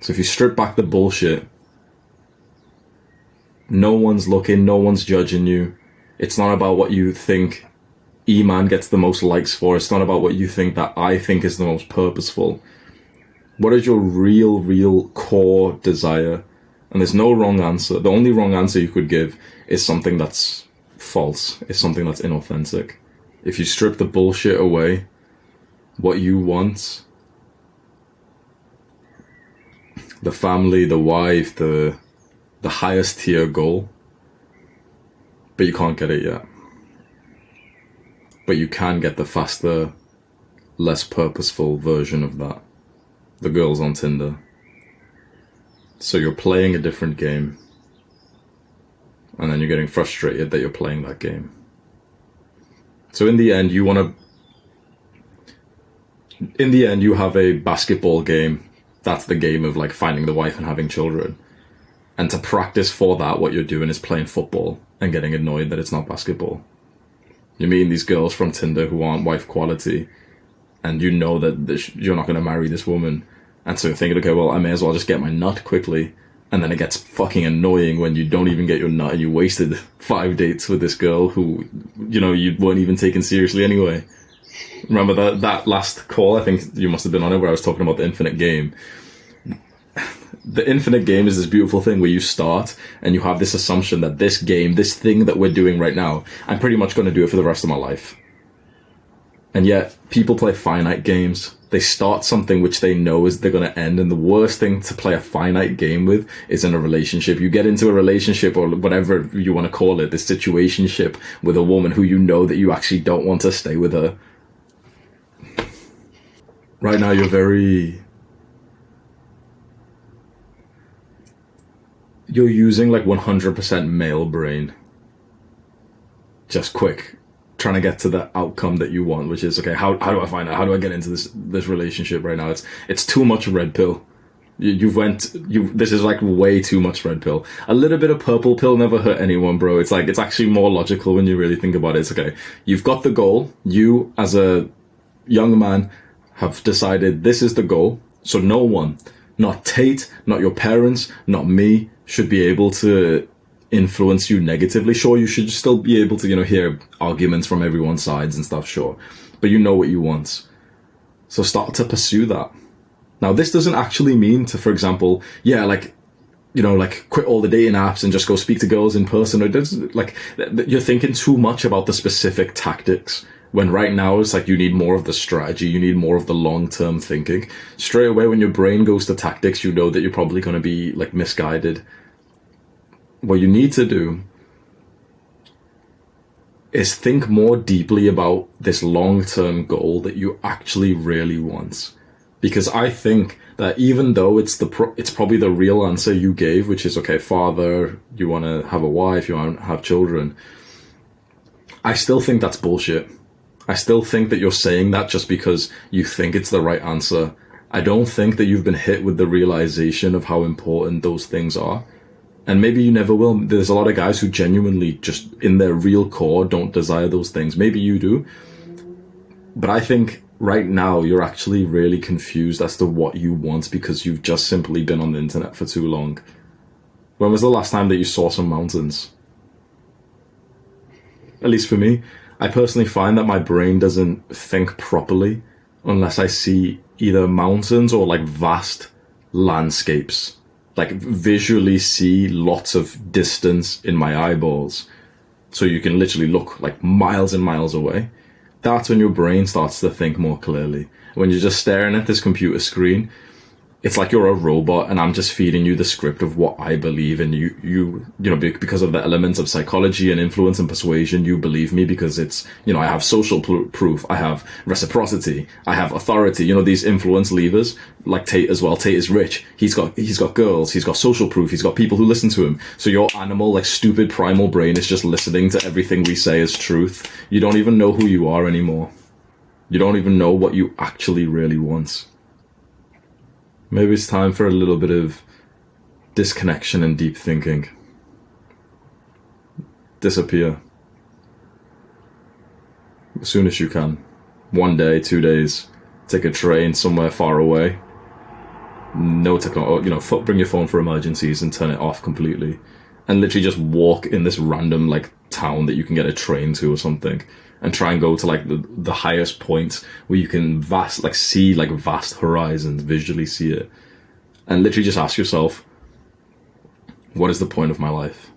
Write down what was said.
So if you strip back the bullshit, no one's looking, no one's judging you. It's not about what you think E-Man gets the most likes for. It's not about what you think that I think is the most purposeful. What is your real core desire? And there's no wrong answer. The only wrong answer you could give is something that's false. It's something that's inauthentic. If you strip the bullshit away, what you want, the family, the wife, the highest tier goal, but you can't get it yet. But you can get the faster, less purposeful version of that. The girls on Tinder. So you're playing a different game, and then you're getting frustrated that you're playing that game. So in the end, you have a basketball game. That's the game of like finding the wife and having children. And to practice for that, what you're doing is playing football and getting annoyed that it's not basketball. You're meeting these girls from Tinder who aren't wife quality, and you know that you're not going to marry this woman. And so you're thinking, okay, well, I may as well just get my nut quickly. And then it gets fucking annoying when you don't even get your nut and you wasted 5 dates with this girl who, you know, you weren't even taken seriously anyway. Remember that last call? I think you must have been on it where I was talking about the infinite game. The infinite game is this beautiful thing where you start and you have this assumption that this game, this thing that we're doing right now, I'm pretty much going to do it for the rest of my life. And yet, people play finite games. They start something which they know is they're going to end, and the worst thing to play a finite game with is in a relationship. You get into a relationship, or whatever you want to call it, this situationship with a woman who you know that you actually don't want to stay with her. Right now, you're using like 100% male brain. Just quick. Trying to get to the outcome that you want, which is, okay, how do I find out? How do I get into this relationship right now? It's too much red pill. This is like way too much red pill. A little bit of purple pill never hurt anyone, bro. It's like, it's actually more logical when you really think about it. It's okay. You've got the goal. You, as a young man, have decided this is the goal. So no one, not Tate, not your parents, not me, should be able to influence you negatively. Sure, you should still be able to, hear arguments from everyone's sides and stuff, sure. But you know what you want. So start to pursue that. Now, this doesn't actually mean to, for example, quit all the dating apps and just go speak to girls in person. It doesn't, you're thinking too much about the specific tactics, when right now it's like you need more of the strategy, you need more of the long-term thinking. Straight away, when your brain goes to tactics, you know that you're probably going to be misguided. What you need to do is think more deeply about this long-term goal that you actually really want. Because I think that even though it's probably the real answer you gave, which is, okay, father, you want to have a wife, you want to have children, I still think that's bullshit. I still think that you're saying that just because you think it's the right answer. I don't think that you've been hit with the realization of how important those things are. And maybe you never will. There's a lot of guys who genuinely just in their real core don't desire those things. Maybe you do. But I think right now you're actually really confused as to what you want because you've just simply been on the internet for too long. When was the last time that you saw some mountains? At least for me, I personally find that my brain doesn't think properly unless I see either mountains or vast landscapes. Visually see lots of distance in my eyeballs, so you can literally look miles and miles away. That's when your brain starts to think more clearly. When you're just staring at this computer screen, it's like you're a robot and I'm just feeding you the script of what I believe, and you because of the elements of psychology and influence and persuasion, you believe me because it's, I have social proof, I have reciprocity, I have authority, these influence levers, like Tate as well. Tate is rich, he's got girls, he's got social proof, he's got people who listen to him. So your animal, stupid primal brain is just listening to everything we say as truth. You don't even know who you are anymore. You don't even know what you actually really want. Maybe it's time for a little bit of disconnection and deep thinking. Disappear. As soon as you can. 1 day, 2 days. Take a train somewhere far away. no technology, you know, bring your phone for emergencies and turn it off completely, and literally just walk in this random like town that you can get a train to or something, and try and go to like the highest points where you can see like vast horizons, visually see it, and literally just ask yourself, what is the point of my life?